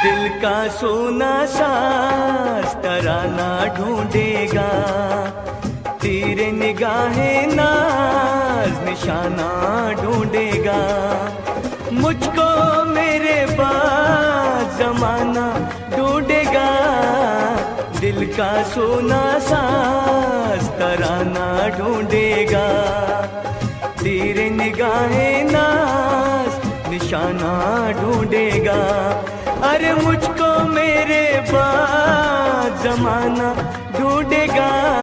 दिल का सोना साज तराना ढूंढेगा, तेरे निगाहें नाज निशाना ढूंढेगा। मुझको मेरे बाद जमाना ढूंढेगा, दिल का सोना साज तराना ढूंढेगा, तेरे निगाहें नाज निशाना ढूंढेगा। अरे मुझको मेरे बाद जमाना ढूंढेगा,